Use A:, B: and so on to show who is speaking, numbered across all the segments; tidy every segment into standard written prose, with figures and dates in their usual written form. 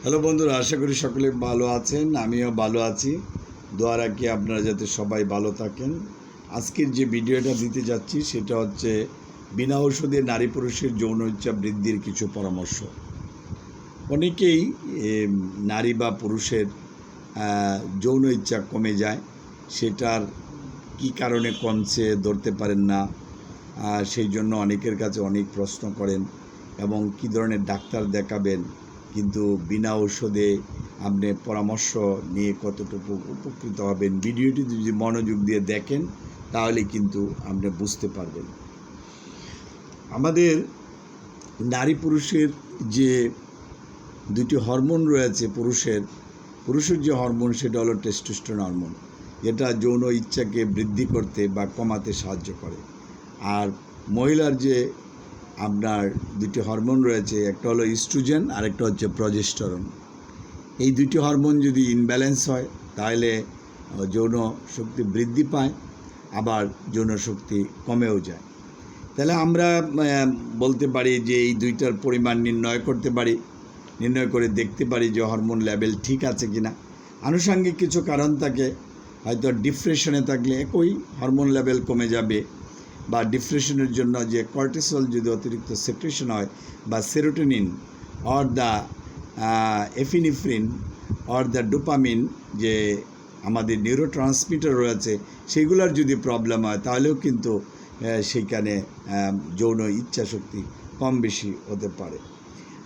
A: Hello বন্ধুরা, আশা করি সকলে ভালো আছেন। আমিও ভালো আছি। দোয়া রাখি আপনারা যাতে সবাই ভালো থাকেন। আজকের যে ভিডিওটা দিতে যাচ্ছি সেটা হচ্ছে বিনা ঔষধে নারী পুরুষের যৌন ইচ্ছা বৃদ্ধির কিছু পরামর্শ। অনেকেই নারী বা পুরুষের যৌন ইচ্ছা কমে যায়, সেটার কি কারণে কমছে ধরতে পারেন না। সেই জন্য অনেকের কাছে অনেক প্রশ্ন করেন এবং কী ধরনের ডাক্তার দেখাবেন, কিন্তু বিনা ঔষধে আপনি পরামর্শ নিয়ে কতটুকু উপকৃত হবেন, ভিডিওটি যদি মনোযোগ দিয়ে দেখেন তাহলে কিন্তু আপনি বুঝতে পারবেন। আমাদের নারী পুরুষের যে দুটি হরমোন রয়েছে, পুরুষের যে হরমোন সেটা হলো টেস্টোস্টেরন হরমোন, যেটা যৌন ইচ্ছাকে বৃদ্ধি করতে বা কমাতে সাহায্য করে। আর মহিলার যে আপনার দুটি হরমোন রয়েছে, একটা হলো ইস্ট্রোজেন আর একটা হচ্ছে প্রজেস্টেরন। এই দুটি হরমোন যদি ইনব্যালেন্স হয় তাহলে যৌন শক্তি বৃদ্ধি পায়, আবার যৌন শক্তি কমেও যায়। তাহলে আমরা বলতে পারি যে এই দুইটার পরিমাণ নির্ণয় করে দেখতে পারি যে হরমোন লেভেল ঠিক আছে কিনা। আনুষঙ্গিক কিছু কারণ থাকে, হয়তো ডিপ্রেশনে থাকলে একই হরমোন লেভেল কমে যাবে, বা ডিপ্রেশনের জন্য যে কর্টিসল যদি অতিরিক্ত সেক্রেশন হয়, বা serotonin or the epinephrine or the dopamine, যে আমাদের নিউরোট্রান্সমিটার রয়েছে, সেগুলোর যদি প্রবলেম হয় তাহলেও কিন্তু সেইখানে যৌন ইচ্ছা শক্তি কম বেশি হতে পারে।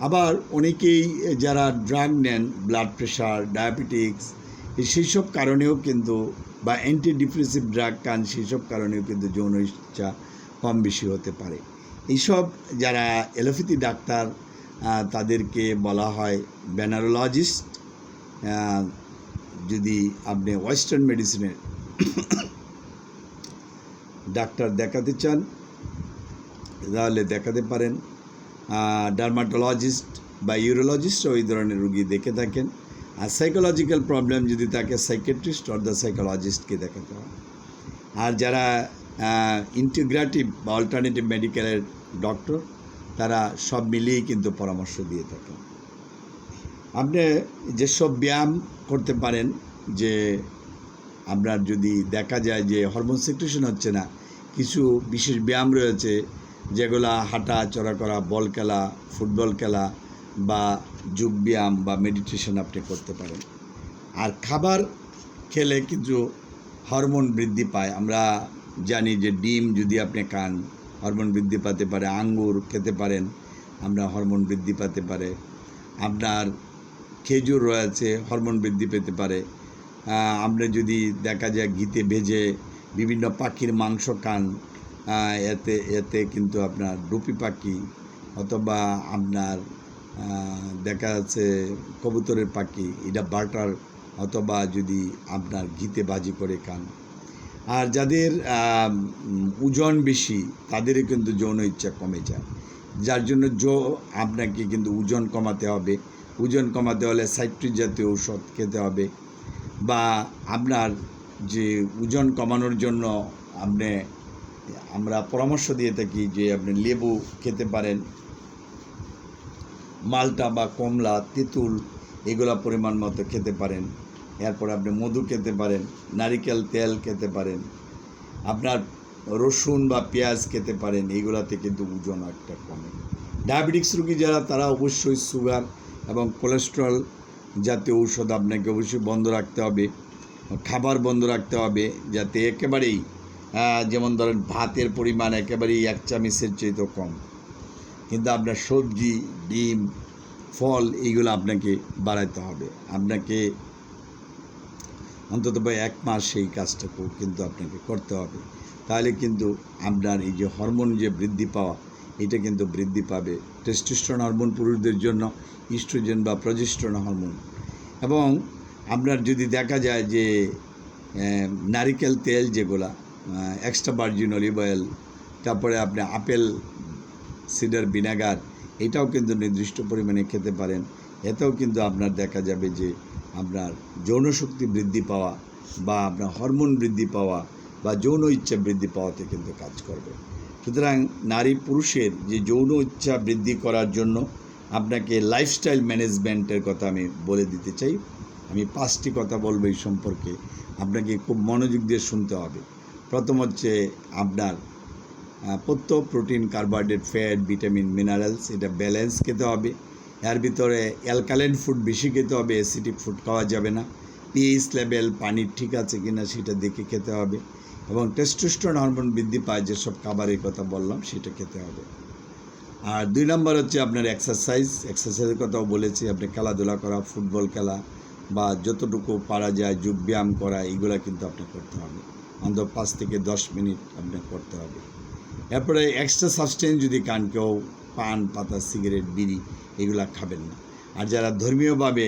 A: আবার অনেকেই যারা ড্রাগ নেন, ব্লাড প্রেশার, ডায়াবেটিক্স, সেই সব কারণেও কিন্তু, বা অ্যান্টিডিপ্রেসিভ ড্রাগ খান, সেই সব কারণেও কিন্তু যৌন ইচ্ছা কম বেশি হতে পারে। এইসব যারা অ্যালোপ্যাথি ডাক্তার, তাদেরকে বলা হয় ভেনারোলজিস্ট। যদি আপনি ওয়েস্টার্ন মেডিসিনের ডাক্তার দেখাতে চান তাহলে দেখাতে পারেন। ডার্মাটোলজিস্ট বা ইউরোলজিস্ট ওই ধরনের রুগী দেখে থাকেন। আর সাইকোলজিক্যাল প্রবলেম যদি থাকে, সাইকিয়াট্রিস্ট অর দ্য সাইকোলজিস্টকে দেখাতে হয়। আর যারা ইন্টিগ্রেটিভ বা অল্টারনেটিভ মেডিকেলের ডক্টর, তারা সব মিলিয়েই কিন্তু পরামর্শ দিয়ে থাকেন। আপনি যেসব ব্যায়াম করতে পারেন, যে আপনার যদি দেখা যায় যে হরমোন সিক্রেশন হচ্ছে না, কিছু বিশেষ ব্যায়াম রয়েছে যেগুলা হাঁটা চড়া করা, বল খেলা, ফুটবল খেলা, বা যোগ ব্যায়াম বা মেডিটেশন আপনি করতে পারেন। আর খাবার খেলে কিছু হরমোন বৃদ্ধি পায়। আমরা জানি যে ডিম যদি আপনি খান হরমোন বৃদ্ধি পেতে পারে, আঙ্গুর খেতে পারেন, আমরা হরমোন বৃদ্ধি পেতে পারে। আপনার খেজুর রয়েছে, হরমোন বৃদ্ধি পেতে পারে। আমরা যদি দেখা যায় ঘিতে ভেজে বিভিন্ন পাখির মাংস খান, এতে কিন্তু আপনার ডুপি পাখি অথবা আপনার দেখা যাচ্ছে কবুতরের পাখি, এটা বাটার, অথবা যদি আপনার ঘিতে ভাজি করে খান। আর যাদের ওজন বেশি তাদেরও কিন্তু যৌন ইচ্ছা কমে যায়, যার জন্য আপনাকে কিন্তু ওজন কমাতে হবে। ওজন কমাতে হলে সাইট্রিক জাতীয় ঔষধ খেতে হবে, বা আপনার যে ওজন কমানোর জন্য আমরা পরামর্শ দিয়ে থাকি যে আপনি লেবু খেতে পারেন, মালটা বা কমলা, তেঁতুল, এগুলো পরিমাণ মতো খেতে পারেন। এরপর আপনি মধু খেতে পারেন, নারিকেল তেল খেতে পারেন, আপনার রসুন বা পেঁয়াজ খেতে পারেন। এইগুলাতে কিন্তু ওজন একটা কমে। ডায়াবেটিক্স রোগী যারা, তারা অবশ্যই সুগার এবং কোলেস্টেরল জাতীয় ঔষধ আপনাকে অবশ্যই বন্ধ রাখতে হবে, খাবার বন্ধ রাখতে হবে, যাতে একেবারেই যেমন ধরেন ভাতের পরিমাণ একেবারেই 1 চামচের চেয়ে কম, কিন্তু আপনার সবজি, ডিম, ফল, এইগুলো আপনাকে বাড়াইতে হবে। আপনাকে অন্তত 1 মাস সেই কাজটাকেও কিন্তু আপনাকে করতে হবে। তাহলে কিন্তু আপনার এই যে হরমোন যে বৃদ্ধি পাওয়া, এটা কিন্তু বৃদ্ধি পাবে। টেস্টোস্টেরন হরমোন পুরুষদের জন্য, ইস্ট্রোজেন বা প্রজেস্টেরন হরমোন। এবং আপনার যদি দেখা যায় যে নারিকেল তেল, যেগুলা এক্সট্রা ভার্জিন অলিভ অয়েল, তারপরে আপনি আপেল সিডার ভিনেগার, এটাও কিন্তু নির্দিষ্ট পরিমাণে খেতে পারেন। এতেও কিন্তু আপনার দেখা যাবে যে আপনার যৌন শক্তি বৃদ্ধি পাওয়া, বা আপনার হরমোন বৃদ্ধি পাওয়া, বা যৌন ইচ্ছা বৃদ্ধি পাওয়াতে কিন্তু কাজ করবে। সুতরাং নারী পুরুষের যে যৌন ইচ্ছা বৃদ্ধি করার জন্য আপনাকে লাইফস্টাইল ম্যানেজমেন্টের কথা আমি বলে দিতে চাই। আমি 5টি কথা বলবো এই সম্পর্কে, আপনাকে খুব মনোযোগ দিয়ে শুনতে হবে। প্রথম হচ্ছে আপনার পত্য, protein, carbohydrate, fat, vitamin, minerals, এটা ব্যালেন্স খেতে হবে। এর ভিতরে অ্যালকালাইন ফুড বেশি খেতে হবে, অ্যাসিডিক ফুড খাওয়া যাবে না। পিএইচ লেভেল পানির ঠিক আছে কিনা সেটা দেখে খেতে হবে, এবং টেস্টোস্টেরন হরমোন বৃদ্ধি পায় যেসব খাবারের কথা বললাম সেটা খেতে হবে। আর 2 নম্বর হচ্ছে আপনার এক্সারসাইজের কথাও বলেছি। আপনি খেলাধুলা করা, ফুটবল খেলা বা যতটুকু পারা যায় যোগব্যায়াম করা, এগুলো কিন্তু আপনার করতে হবে। অন্তত 5 থেকে 10 মিনিট আপনার করতে হবে। এরপরে এক্সট্রা সাবস্টেন্স যদি খান, কেউ পান পাতা, সিগারেট, বিড়ি এগুলা খাবেন না। আর যারা ধর্মীয়ভাবে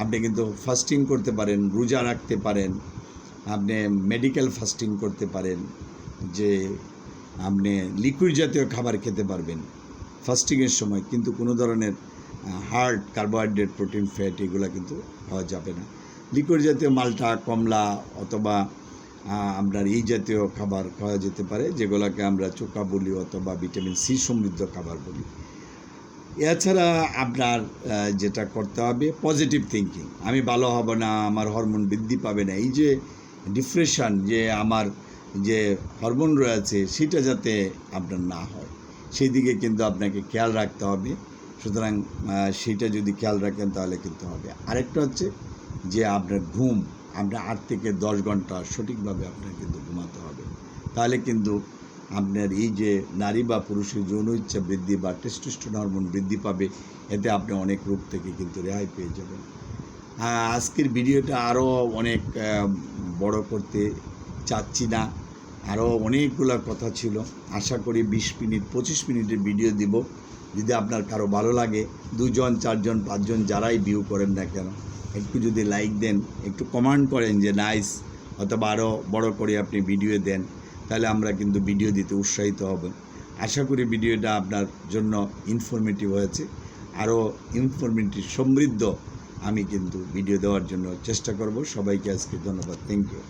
A: আপনি কিন্তু ফাস্টিং করতে পারেন, রোজা রাখতে পারেন, আপনি মেডিকেল ফাস্টিং করতে পারেন, যে আপনি লিকুইড জাতীয় খাবার খেতে পারবেন ফাস্টিংয়ের সময়, কিন্তু কোনো ধরনের হার্ড কার্বোহাইড্রেট, প্রোটিন, ফ্যাট এগুলো কিন্তু খাওয়া যাবে না। লিকুইড জাতীয় মাল্টা, কমলা অথবা আপনার এই জাতীয় খাবার খাওয়া যেতে পারে, যেগুলোকে আমরা চোকা বলি অথবা ভিটামিন সি সমৃদ্ধ খাবার বলি। এছাড়া আপনার যেটা করতে হবে পজিটিভ থিঙ্কিং, আমি ভালো হব না, আমার হরমোন বৃদ্ধি পাবে না, এই যে ডিপ্রেশন, যে আমার যে হরমোন রয়েছে সেটা যাতে আপনার না হয় সেই দিকে কিন্তু আপনাকে খেয়াল রাখতে হবে। সুতরাং সেইটা যদি খেয়াল রাখেন তাহলে কিন্তু হবে। আরেকটা হচ্ছে যে আপনার ঘুম, আপনার 8 থেকে 10 ঘন্টা সঠিকভাবে আপনার কিন্তু ঘুমাতে হবে। তাহলে কিন্তু আপনার এই যে নারী বা পুরুষের যৌন ইচ্ছা বৃদ্ধি বা টেস্টোস্টেরন হরমোন বৃদ্ধি পাবে, এতে আপনি অনেক রোগ থেকে কিন্তু রেহাই পেয়ে যাবেন। আজকের ভিডিওটা আরও অনেক বড় করতে চাচ্ছি না, আরও অনেকগুলো কথা ছিল। আশা করি 20 মিনিট 25 মিনিটের ভিডিও দিব। যদি আপনার কারো ভালো লাগে, 2 জন 4 জন 5 জন যারাই ভিউ করেন না কেন, একটু যদি লাইক দেন, একটু কমেন্ট করেন যে নাইস, অথবা আরও বড় করে আপনি ভিডিও দেন, তাহলে আমরা কিন্তু ভিডিও দিতে উৎসাহিত হব। আশা করি ভিডিওটা আপনার জন্য ইনফরমেটিভ হয়েছে। আরও ইনফরমেটিভ সমৃদ্ধ আমি কিন্তু ভিডিও দেওয়ার জন্য চেষ্টা করব। সবাইকে আজকে ধন্যবাদ। Thank you.